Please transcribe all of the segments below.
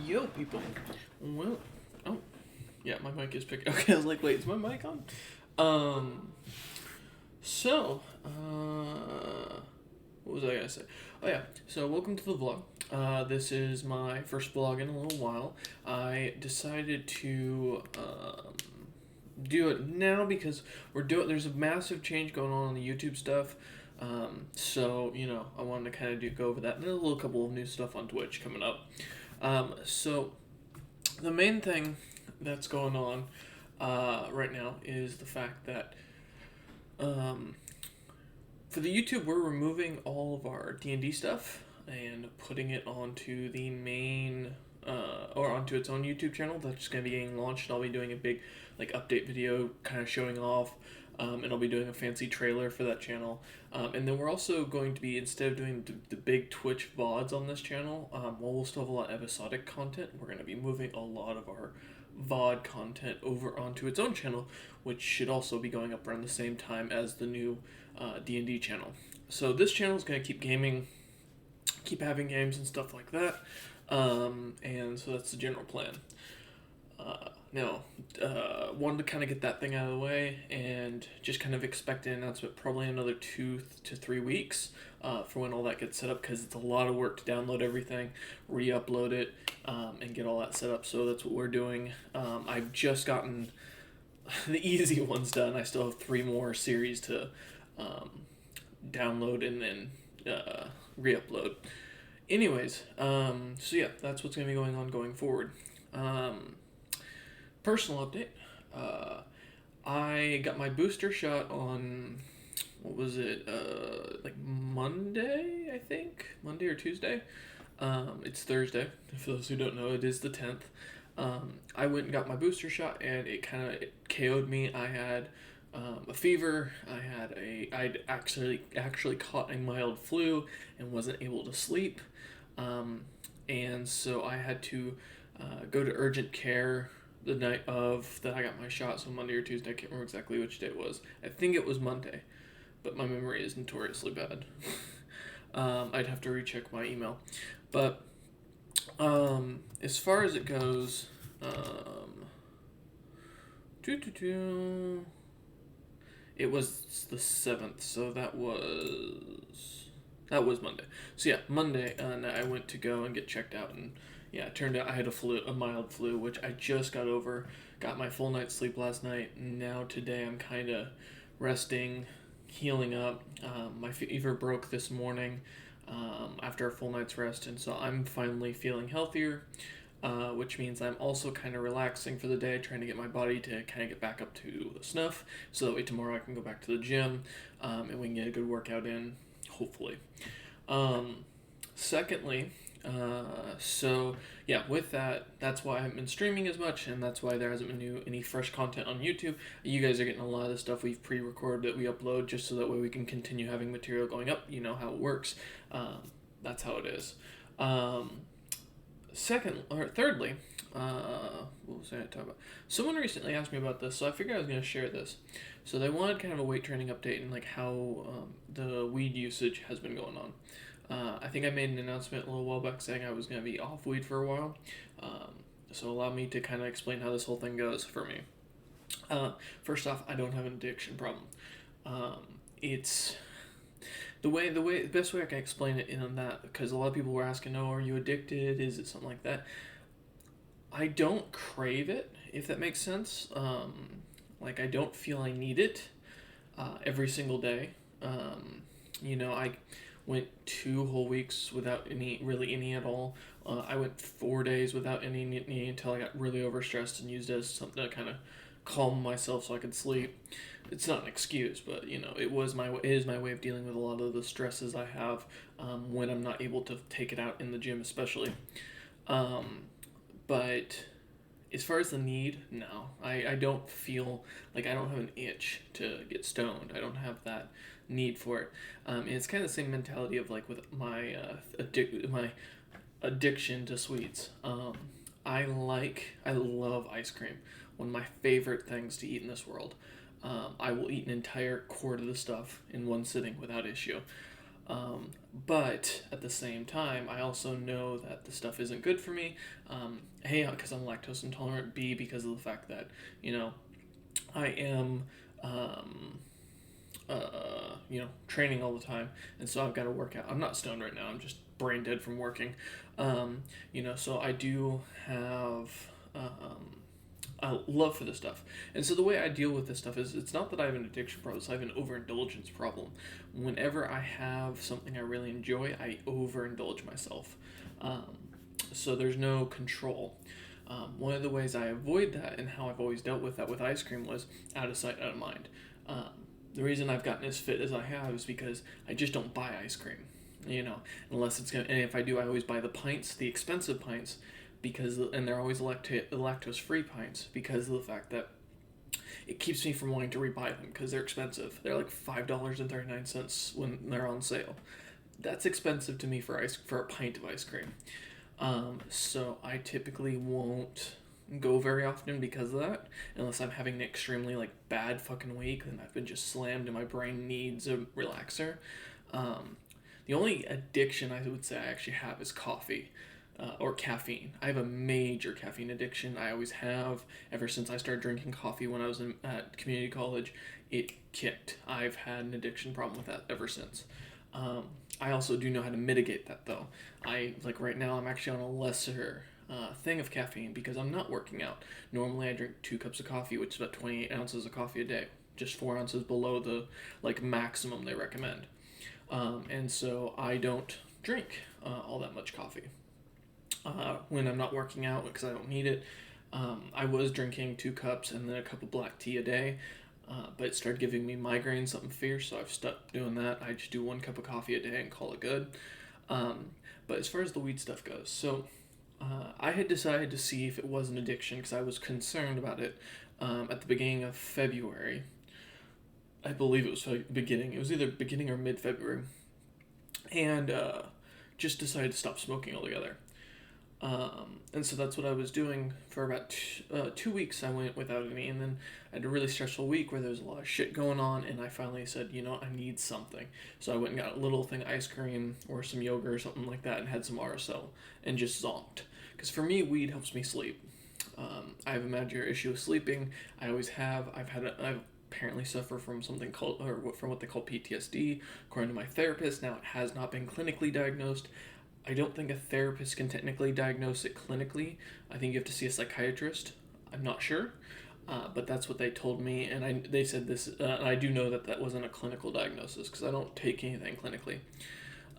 Yo, people. Well, oh, yeah, my mic is picking. Okay, I was like, wait, is my mic on? Um, so, what was I gonna say? Oh yeah, so welcome to the vlog. This is my first vlog in a little while. I decided to do it now because there's a massive change going on the YouTube stuff. So I wanted to kind of go over that, and there's a little couple of new stuff on Twitch coming up. So the main thing that's going on right now is the fact that um, for the YouTube, we're removing all of our D&D stuff and putting it onto the main or onto its own YouTube channel that's just going to be getting launched. I'll be doing a big update video kind of showing off, and I'll be doing a fancy trailer for that channel. And then we're also going to be, instead of doing the big Twitch VODs on this channel, while we'll still have a lot of episodic content, we're going to be moving a lot of our VOD content over onto its own channel, which should also be going up around the same time as the new D&D channel. So this channel is going to keep gaming, keep having games and stuff like that, and so that's the general plan. Now, wanted to kind of get that thing out of the way and just kind of expect an announcement probably another 2 to 3 weeks for when all that gets set up, because it's a lot of work to download everything, re-upload it, and get all that set up. So that's what we're doing. I've just gotten the easy ones done. I still have 3 more series to download and then re-upload. Anyways, so yeah, that's what's going to be going on going forward. Personal update. I got my booster shot on, what was it, Monday, I think? Monday or Tuesday? It's Thursday. For those who don't know, it is the 10th. I went and got my booster shot, and it KO'd me. I had a fever. I'd actually caught a mild flu and wasn't able to sleep. And so I had to go to urgent care the night of that I got my shot, so Monday or Tuesday. I can't remember exactly which day it was. I think it was Monday, but my memory is notoriously bad. I'd have to recheck my email. But as far as it goes, it was the 7th, so that was Monday. So yeah, Monday, and I went to go and get checked out, and yeah, it turned out I had a mild flu, which I just got over. Got my full night's sleep last night. Now today I'm kind of resting, healing up. My fever broke this morning after a full night's rest, and so I'm finally feeling healthier, which means I'm also kind of relaxing for the day, trying to get my body to kind of get back up to snuff, so that way tomorrow I can go back to the gym, and we can get a good workout in, hopefully. Secondly, so yeah, with that, that's why I haven't been streaming as much, and that's why there hasn't been any fresh content on YouTube. You guys are getting a lot of the stuff we've pre-recorded that we upload, just so that way we can continue having material going up. You know how it works. That's how it is. Thirdly, what was I talking about? Someone recently asked me about this, so I figured I was going to share this. So they wanted kind of a weight training update and how the weed usage has been going on. I think I made an announcement a little while back saying I was going to be off weed for a while. So allow me to kind of explain how this whole thing goes for me. First off, I don't have an addiction problem. It's the best way I can explain it in that, because a lot of people were asking, "Oh, are you addicted? Is it something like that?" I don't crave it, if that makes sense. I don't feel I need it every single day. I went 2 whole weeks without any at all. I went 4 days without any until I got really overstressed and used it as something to kind of calm myself so I could sleep. It's not an excuse, but it is my way of dealing with a lot of the stresses I have when I'm not able to take it out in the gym, especially. But as far as the need, no. I don't feel like I don't have an itch to get stoned. I don't have that need for it. And it's kind of the same mentality of with my my addiction to sweets. I love ice cream. One of my favorite things to eat in this world. I will eat an entire quart of the stuff in one sitting without issue. But at the same time, I also know that the stuff isn't good for me. A, because I'm lactose intolerant. B, because of the fact that, you know, I am, um, training all the time, and so I've got to work out. I'm not stoned right now. I'm just brain dead from working. So I do have a love for this stuff, and so the way I deal with this stuff is it's not that I have an addiction problem. It's I have an overindulgence problem. Whenever I have something I really enjoy, I overindulge myself. Um, so there's no control. One of the ways I avoid that and how I've always dealt with that with ice cream was out of sight, out of mind. Um, the reason I've gotten as fit as I have is because I just don't buy ice cream, unless it's gonna. And if I do, I always buy the pints, the expensive pints, and they're always lactose free pints because of the fact that it keeps me from wanting to rebuy them because they're expensive. They're like $5.39 when they're on sale. That's expensive to me for a pint of ice cream. So I typically won't go very often because of that, unless I'm having an extremely like bad fucking week and I've been just slammed and my brain needs a relaxer. Um, the only addiction I would say I actually have is coffee. Or caffeine. I have a major caffeine addiction. I always have. Ever since I started drinking coffee when I was at community college, it kicked. I've had an addiction problem with that ever since. I also do know how to mitigate that though. Like right now, I'm actually on a lesser thing of caffeine because I'm not working out. Normally, I drink 2 cups of coffee, which is about 28 ounces of coffee a day, just 4 ounces below the like maximum they recommend. And so I don't drink all that much coffee when I'm not working out because I don't need it. I was drinking 2 cups and then a cup of black tea a day, but it started giving me migraines, something fierce, so I've stopped doing that. I just do 1 cup of coffee a day and call it good. But as far as the weed stuff goes, so I had decided to see if it was an addiction because I was concerned about it at the beginning of February. I believe it was beginning. It was either beginning or mid February, and just decided to stop smoking altogether. And so that's what I was doing for about 2 weeks. I went without any, and then I had a really stressful week where there was a lot of shit going on, and I finally said, I need something. So I went and got a little thing of ice cream or some yogurt or something like that, and had some RSO, and just zonked. Because for me, weed helps me sleep. I have a major issue with sleeping. I always have. I apparently suffer from from what they call PTSD. According to my therapist, now it has not been clinically diagnosed. I don't think a therapist can technically diagnose it clinically. I think you have to see a psychiatrist. I'm not sure, but that's what they told me, and they said this. And I do know that that wasn't a clinical diagnosis because I don't take anything clinically.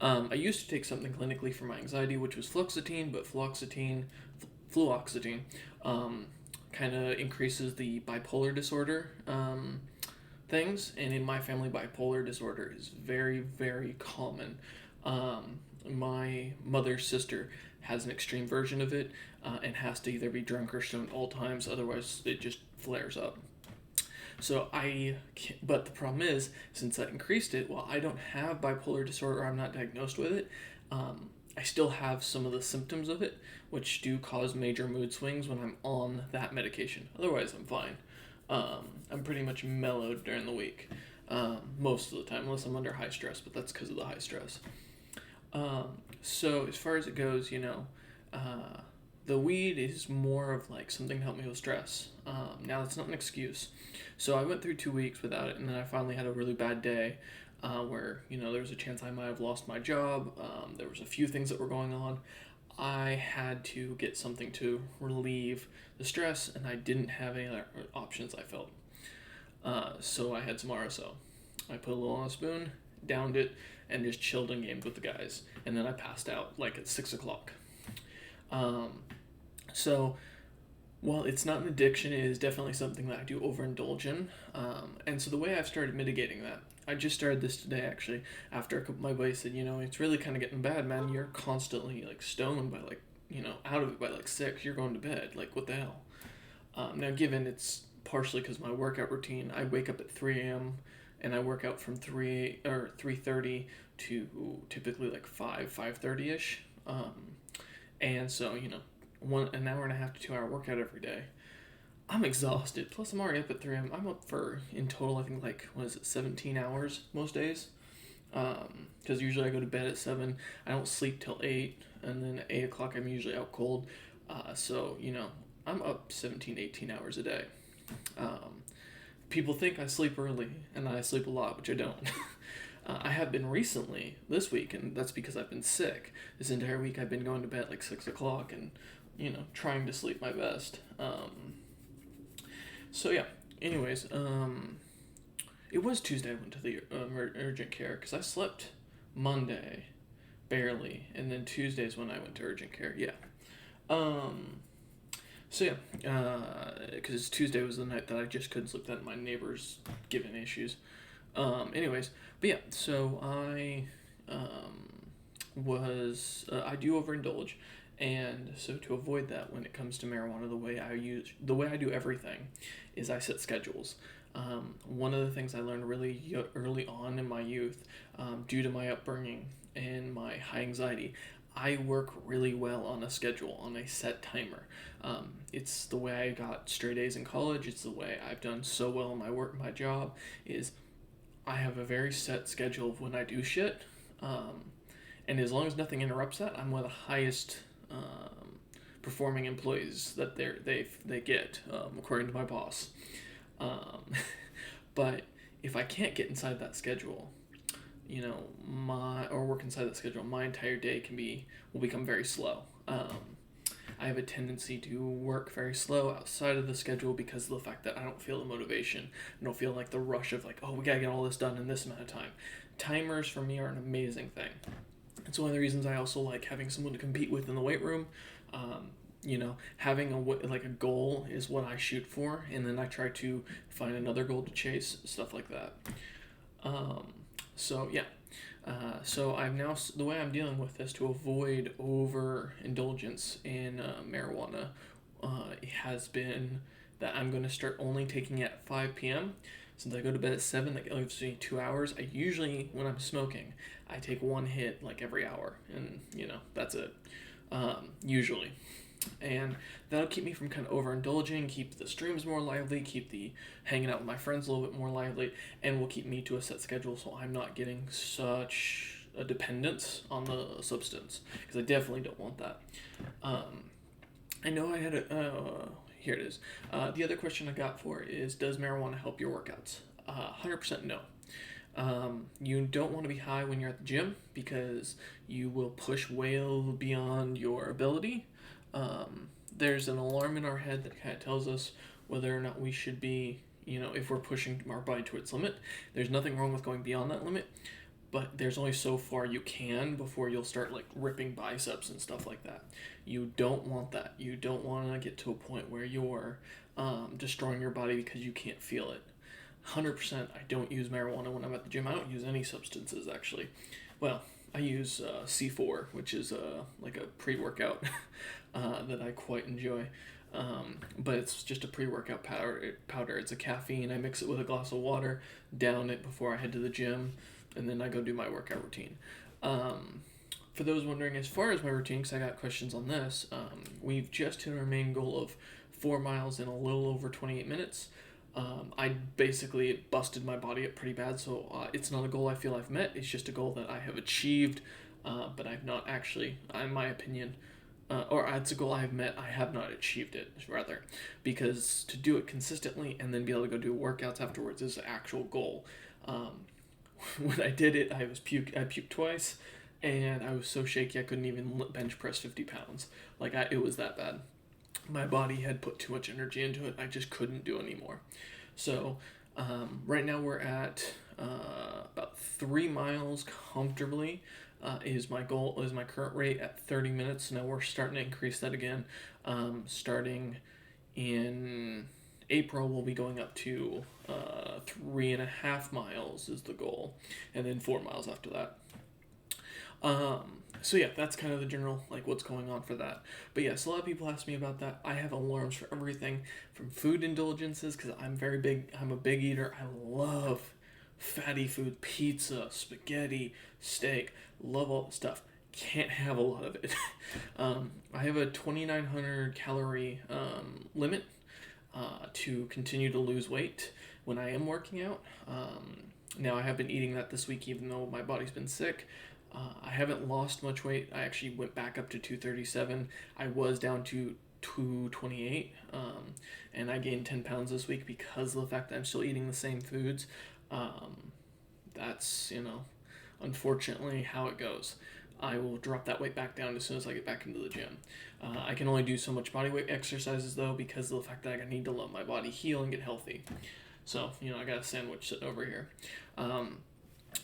I used to take something clinically for my anxiety, which was fluoxetine, but fluoxetine, kind of increases the bipolar disorder things, and in my family, bipolar disorder is very, very common. My mother's sister has an extreme version of it and has to either be drunk or stoned all times, otherwise it just flares up. So but the problem is, since I increased it, while I don't have bipolar disorder or I'm not diagnosed with it, I still have some of the symptoms of it, which do cause major mood swings when I'm on that medication. Otherwise, I'm fine. I'm pretty much mellowed during the week, most of the time, unless I'm under high stress, but that's because of the high stress. So as far as it goes, the weed is more of like something to help me with stress. Now it's not an excuse. So I went through 2 weeks without it, and then I finally had a really bad day, where, there was a chance I might have lost my job. There was a few things that were going on. I had to get something to relieve the stress, and I didn't have any other options, I felt. So I had some RSO. I put a little on a spoon, downed it, and just chilled and gamed with the guys. And then I passed out like at 6 o'clock. So while it's not an addiction, it is definitely something that I do overindulge in. And so the way I've started mitigating that, I just started this today actually, after a couple of my buddies said, it's really kind of getting bad, man. You're constantly like stoned by like, out of it by like 6, you're going to bed. Like, what the hell? Now, given it's partially because my workout routine, I wake up at 3 a.m. and I work out from 3:30 to typically like 5:30ish. And so, an hour and a half to 2 hour workout every day. I'm exhausted. Plus, I'm already up at 3 a.m. I'm up for, in total, I think 17 hours most days. Because usually I go to bed at 7. I don't sleep till 8, and then at 8 o'clock I'm usually out cold. So, I'm up 17, 18 hours a day. Um, People think I sleep early, and I sleep a lot, which I don't. I have been recently, this week, and that's because I've been sick. This entire week I've been going to bed like 6 o'clock and, trying to sleep my best. So yeah, anyways, it was Tuesday I went to the urgent care because I slept Monday, barely, and then Tuesday's when I went to urgent care, yeah. Um, so yeah, because Tuesday was the night that I just couldn't sleep, that my neighbors giving issues. Anyways, but yeah, so I do overindulge, and so to avoid that, when it comes to marijuana, the way I do everything, is I set schedules. One of the things I learned really early on in my youth, due to my upbringing and my high anxiety, I work really well on a schedule, on a set timer. It's the way I got straight A's in college. It's the way I've done so well in my job. Is I have a very set schedule of when I do shit, um, and as long as nothing interrupts that, I'm one of the highest performing employees that they get, according to my boss. Um, but if I can't get inside that schedule, my or work inside that schedule, my entire day will become very slow. I have a tendency to work very slow outside of the schedule because of the fact that I don't feel the motivation. I don't feel like the rush of like, oh, we gotta get all this done in this amount of time. Timers for me are an amazing thing. It's one of the reasons I also like having someone to compete with in the weight room. Having a goal is what I shoot for, and then I try to find another goal to chase, stuff like that. Um, so yeah, so I'm now the way I'm dealing with this to avoid overindulgence in marijuana. It has been that I'm going to start only taking it at 5 p.m. Since I go to bed at 7, that gives me 2 hours. I usually, when I'm smoking, I take one hit like every hour, and that's it. Usually. And that'll keep me from kind of overindulging, keep the streams more lively, keep the hanging out with my friends a little bit more lively, and will keep me to a set schedule so I'm not getting such a dependence on the substance, because I definitely don't want that. I know I had here it is. The other question I got for is, does marijuana help your workouts? 100% no. You don't want to be high when you're at the gym because you will push way beyond your ability. There's an alarm in our head that kind of tells us whether or not we should be, if we're pushing our body to its limit. There's nothing wrong with going beyond that limit, but there's only so far you can before you'll start like ripping biceps and stuff like that. You don't want that. You don't want to get to a point where you're destroying your body because you can't feel it. 100%, I don't use marijuana when I'm at the gym. I don't use any substances, actually. Well, I use C4, which is like a pre-workout that I quite enjoy. But it's just a pre-workout powder. It's a caffeine. I mix it with a glass of water, down it before I head to the gym, and then I go do my workout routine. For those wondering, as far as my routine, because I got questions on this, we've just hit our main goal of 4 miles in a little over 28 minutes. I basically busted my body up pretty bad, so it's not a goal I feel I've met. It's just a goal that I have achieved, but I've not actually, in my opinion, or it's a goal I have met, I have not achieved it, rather, because to do it consistently and then be able to go do workouts afterwards is the actual goal. When I did it, I puked twice, and I was so shaky I couldn't even bench press 50 pounds. It was that bad. My body had put too much energy into it. I just couldn't do anymore. So right now we're at about 3 miles comfortably. Is my goal, is my current rate at 30 minutes. Now we're starting to increase that again. Starting in April, we'll be going up to 3.5 miles is the goal, and then 4 miles after that. So yeah, that's kind of the general, what's going on for that. But yes, a lot of people ask me about that. I have alarms for everything from food indulgences, because I'm a big eater. I love fatty food, pizza, spaghetti, steak, love all the stuff. Can't have a lot of it. I have a 2,900 calorie limit to continue to lose weight when I am working out. Now, I have been eating that this week, even though my body's been sick. I haven't lost much weight. I actually went back up to 237. I was down to 228, and I gained 10 pounds this week because of the fact that I'm still eating the same foods. Um, that's, unfortunately how it goes. I will drop that weight back down as soon as I get back into the gym. I can only do so much body weight exercises though because of the fact that I need to let my body heal and get healthy. So, I got a sandwich sitting over here.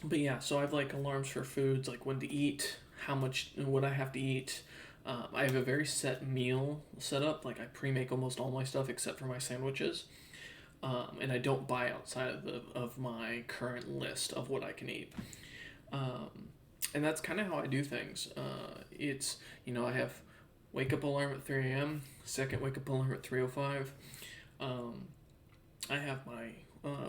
But yeah, so I have like alarms for foods, like when to eat, how much, what I have to eat. I have a very set meal set up. Like I pre-make almost all my stuff except for my sandwiches. And I don't buy outside of my current list of what I can eat. And that's kind of how I do things. It's, I have wake up alarm at 3 a.m., second wake up alarm at 3:05. I have my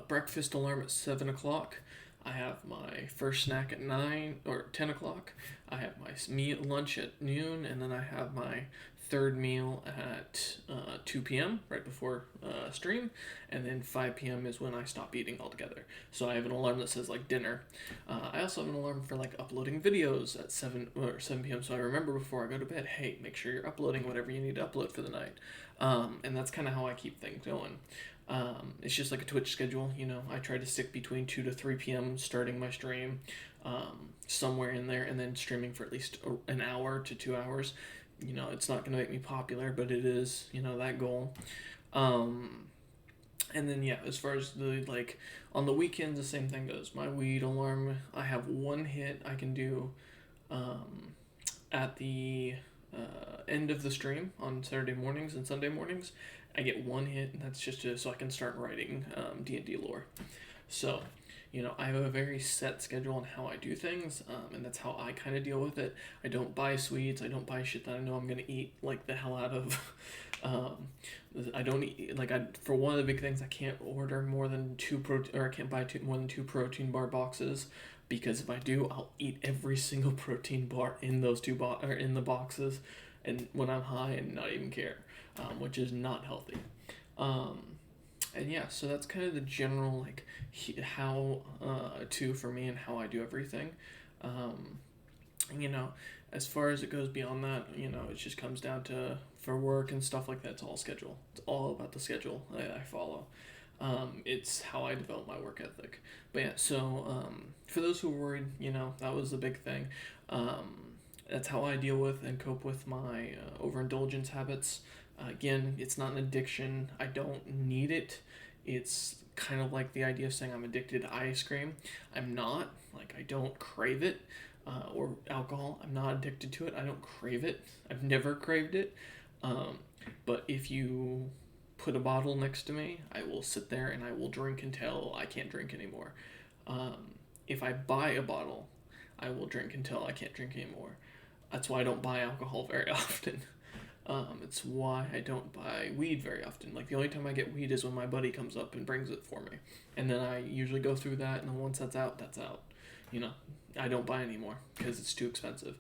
breakfast alarm at 7 o'clock. I have my first snack at 9 or 10 o'clock. I have my lunch at noon, and then I have my third meal at 2 p.m. right before stream, and then 5 p.m. is when I stop eating altogether. So I have an alarm that says like dinner. I also have an alarm for like uploading videos at 7 p.m. So I remember before I go to bed, hey, make sure you're uploading whatever you need to upload for the night. And that's kind of how I keep things going. It's just like a Twitch schedule, I try to stick between 2 to 3 p.m. starting my stream, somewhere in there, and then streaming for at least an hour to 2 hours. It's not going to make me popular, but it is, that goal. And then, yeah, as far as on the weekends, the same thing goes. My weed alarm, I have one hit I can do at the end of the stream on Saturday mornings and Sunday mornings. I get one hit, and that's just so I can start writing D&D lore. So, I have a very set schedule on how I do things, and that's how I kind of deal with it. I don't buy sweets. I don't buy shit that I know I'm going to eat like the hell out of. I don't eat, for one of the big things, I can't order more than I can't buy more than 2 protein bar boxes, because if I do, I'll eat every single protein bar in those or in the boxes, and when I'm high and not even care, which is not healthy. And yeah, so that's kind of the general how to for me and how I do everything. As far as it goes beyond that, it just comes down to for work and stuff like that. It's all schedule. It's all about the schedule I follow. It's how I develop my work ethic. But yeah, so for those who are worried, that was the big thing. That's how I deal with and cope with my overindulgence habits. Again, it's not an addiction. I don't need it. It's kind of like the idea of saying I'm addicted to ice cream. I'm not. I don't crave it. Or alcohol. I'm not addicted to it. I don't crave it. I've never craved it. But if you put a bottle next to me, I will sit there and I will drink until I can't drink anymore. If I buy a bottle, I will drink until I can't drink anymore. That's why I don't buy alcohol very often. It's why I don't buy weed very often. The only time I get weed is when my buddy comes up and brings it for me. And then I usually go through that, and then once that's out, that's out. I don't buy anymore because it's too expensive.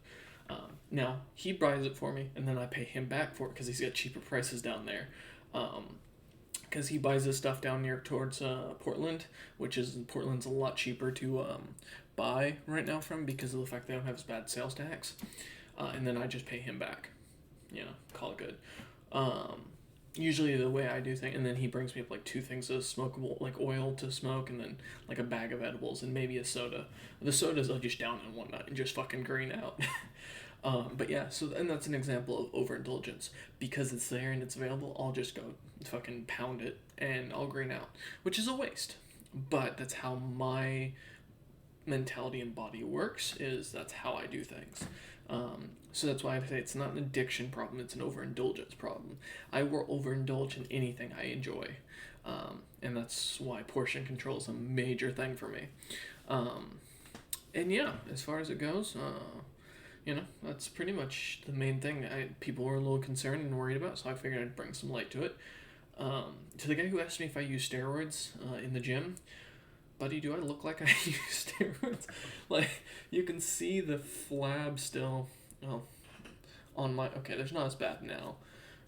Now, he buys it for me, and then I pay him back for it because he's got cheaper prices down there. Because he buys his stuff down near towards Portland's a lot cheaper to buy right now from because of the fact they don't have as bad sales tax. And then I just pay him back. Call it good. Usually the way I do things, and then he brings me up 2 things of smokable, oil to smoke, and then a bag of edibles and maybe a soda. The sodas I'll just down in one night and just fucking green out. But yeah, and that's an example of overindulgence. Because it's there and it's available, I'll just go fucking pound it and I'll green out, which is a waste. But that's how my mentality and body works, that's how I do things. So that's why I say it's not an addiction problem, it's an overindulgence problem. I will overindulge in anything I enjoy. And that's why portion control is a major thing for me. And yeah, as far as it goes, that's pretty much the main thing people were a little concerned and worried about, so I figured I'd bring some light to it. To the guy who asked me if I use steroids in the gym, buddy, do I look like I use steroids? You can see the flab still. Oh, on my... Okay, there's not as bad now.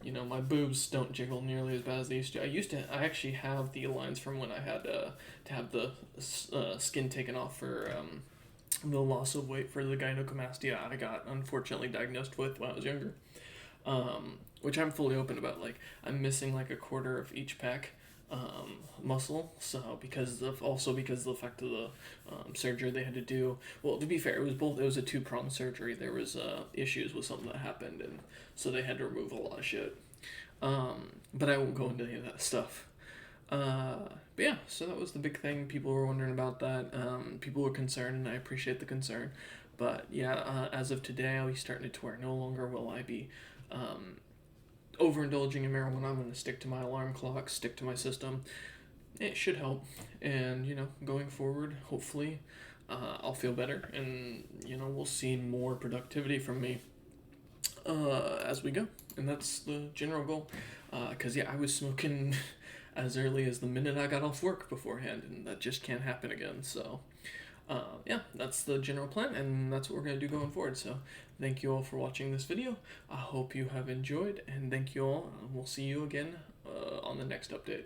my boobs don't jiggle nearly as bad as they used to. I actually have the lines from when I had to have the skin taken off for the loss of weight for the gynecomastia I got unfortunately diagnosed with when I was younger. Which I'm fully open about. Like, I'm missing like a quarter of each pec muscle. So because of the fact of the surgery they had to do. Well, to be fair, it was both. It was a two-pronged surgery. There was issues with something that happened, and so they had to remove a lot of shit. But I won't go into any of that stuff. But yeah, so that was the big thing. People were wondering about that. People were concerned, and I appreciate the concern. But yeah, as of today, I'll be starting to where no longer will I be overindulging in marijuana. I'm going to stick to my alarm clock, stick to my system. It should help. And, going forward, hopefully, I'll feel better. And, we'll see more productivity from me as we go. And that's the general goal. Because, I was smoking as early as the minute I got off work beforehand, and that just can't happen again. So, that's the general plan, and that's what we're going to do going forward. So, thank you all for watching this video. I hope you have enjoyed, and thank you all. We'll see you again on the next update.